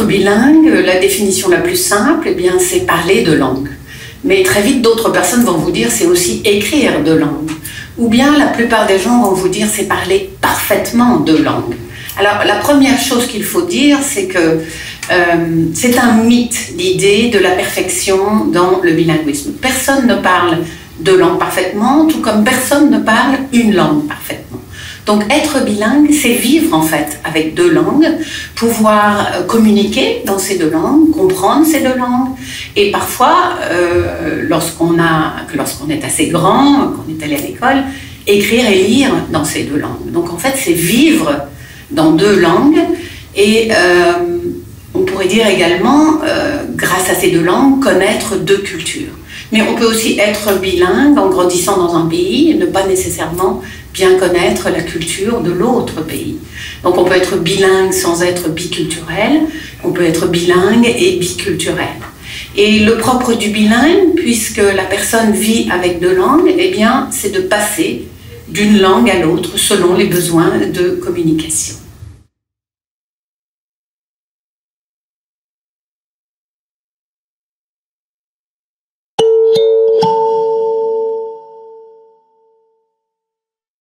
être bilingue, la définition la plus simple, eh bien, c'est parler de langue. Mais très vite, d'autres personnes vont vous dire c'est aussi écrire de langue. Ou bien la plupart des gens vont vous dire c'est parler parfaitement de langue. Alors la première chose qu'il faut dire, c'est que c'est un mythe, l'idée de la perfection dans le bilinguisme. Personne ne parle de langue parfaitement, tout comme personne ne parle une langue parfaitement. Donc être bilingue, c'est vivre en fait avec deux langues, pouvoir communiquer dans ces deux langues, comprendre ces deux langues, et parfois, lorsqu'on est assez grand, qu'on est allé à l'école, écrire et lire dans ces deux langues. Donc en fait, c'est vivre dans deux langues, et on pourrait dire également, grâce à ces deux langues, connaître deux cultures. Mais on peut aussi être bilingue en grandissant dans un pays et ne pas nécessairement bien connaître la culture de l'autre pays. Donc on peut être bilingue sans être biculturel, on peut être bilingue et biculturel. Et le propre du bilingue, puisque la personne vit avec deux langues, eh bien, c'est de passer d'une langue à l'autre selon les besoins de communication.